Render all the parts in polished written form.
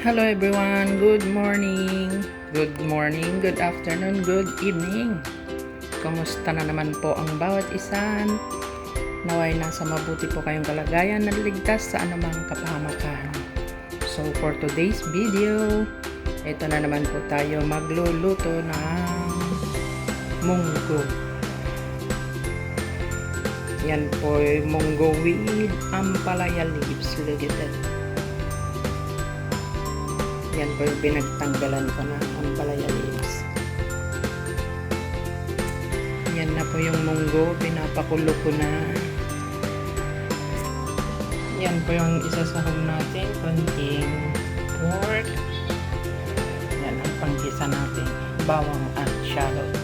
Hello everyone, good morning, good afternoon, good evening. Kumusta na naman po ang bawat isa? Naway nasa mabuti po kayong kalagayan na ligtas sa anumang kapahamakan. So for today's video, ito na naman po tayo magluluto ng munggo. Yan po munggo with ampalaya leaves. Look at that. Yan po yung pinagtanggalan ko na ampalaya leaves. Yan na po yung munggo, pinapakulo ko na. Yan po yung isasahog natin, konting pork. Yan ang panggisa natin, bawang at shallot.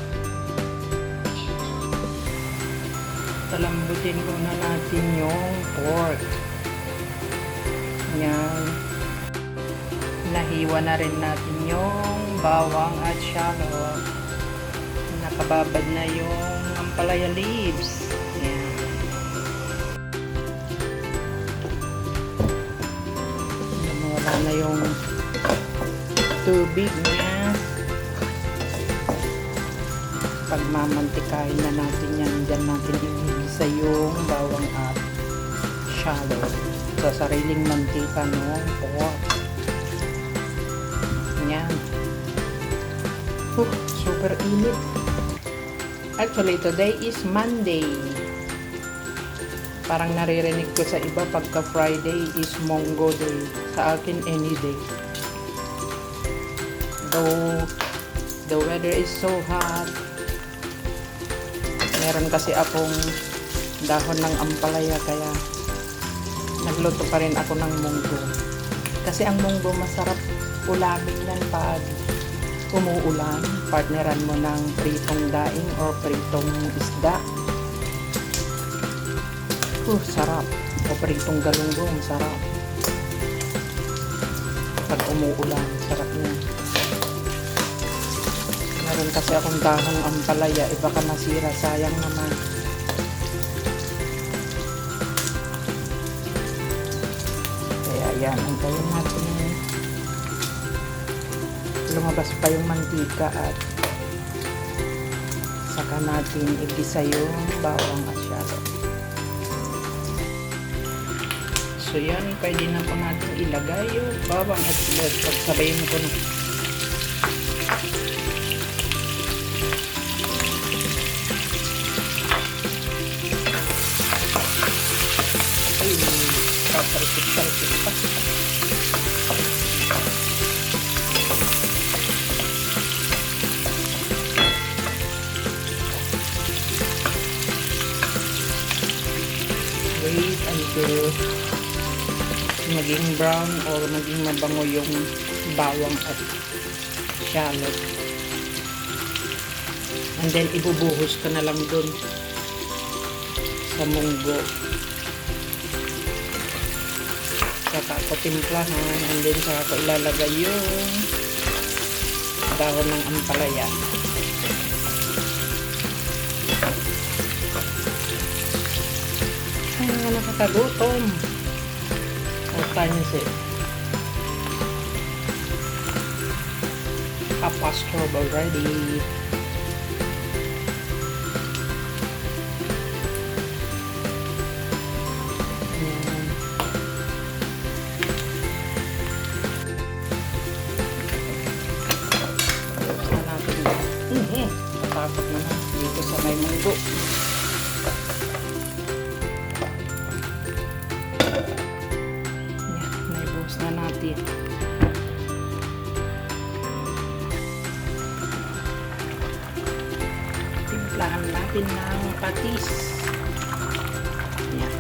Talambutin ko na natin yung pork. Yan. Nahiwa na rin natin yung bawang at shallot. Nakababad na yung ampalaya leaves. Yan. Wala na yung tubig niya. Pagmamantikahin na natin yan. Diyan natin igisa yung bawang at shallot sa sariling mantika ng pork. Yan. Super init. Actually, today is Monday. Parang naririnig ko sa iba pagka Friday is Munggo Day. Sa akin, any day. Though the weather is so hot, meron kasi akong dahon ng ampalaya kaya nagluto pa rin ako ng munggo. Kasi ang munggo masarap ulamin yan pag umuulan. Partneran mo ng pritong daing or pritong isda. Sarap. O pritong galunggong, sarap. Pag umuulan, sarap niya. Meron kasi akong dahong ampalaya, baka masira, sayang naman. Kaya yan, antayin natin lumabas pa yung mantika at saka natin igisa yung bawang at shallot. So yan, pwede na pa natin ilagay yung bawang at shallot. Pagsabayin ko na. Ay, tarsik pa. Wait until maging brown or maging mabango yung bawang at shallot. And then ibubuhos ko na lang dun sa munggo. Saka ko timplahan and then saka ko ilalagay yung dahon ng ampalaya. Nakakagutom. Tanya siya. Half past 12 already. Natakot naman dito sa may munggo. Na natin. Timplahan natin ng patis. Yan.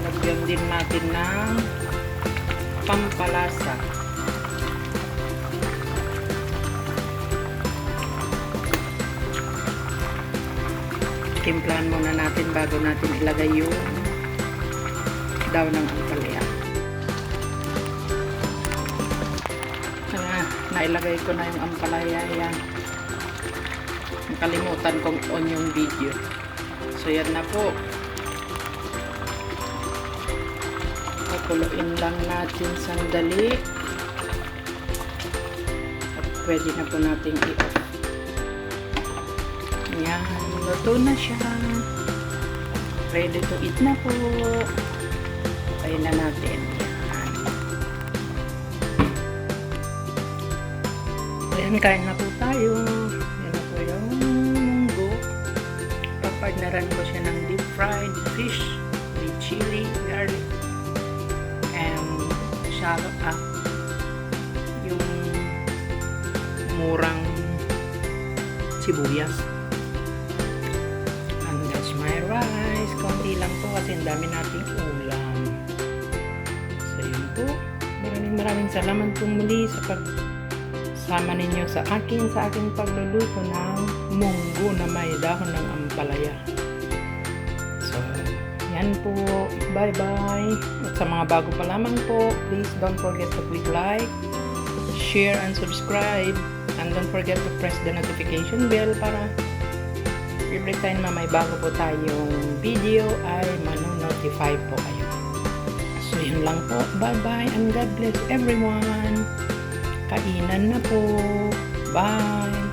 Lagyan din natin ng pampalasa. Timplahan muna natin bago natin ilagay yung dahon ng ampalaya. Nailagay ko na yung ampalaya. Yan. Nakalimutan kong on yung video. So yan na po. Pakuluin lang natin sandali. At pwede na po natin i-off. Yan, luto na siya. Ready to eat na po. Patayin na natin. Yan. Ayan, kain na po tayo. Yan na po yung munggo. Papartneran ko siya ng deep fried fish with chili, garlic, and shallot yung murang sibuyas. And that's my rice. Konti lang po kasi ang dami nating ulam. So yun po. Maraming salamat po muli sa pagsama ninyo sa aking pagluluto ng munggo na may dahon ng ampalaya. So, yan po. Bye-bye. At sa mga bago pa lamang po, please don't forget to click like, share, and subscribe. And don't forget to press the notification bell para every time na may bago po tayong video ay mano-notify po kayo. So, yun lang po. Bye-bye and God bless everyone. Kainan na po. Bye!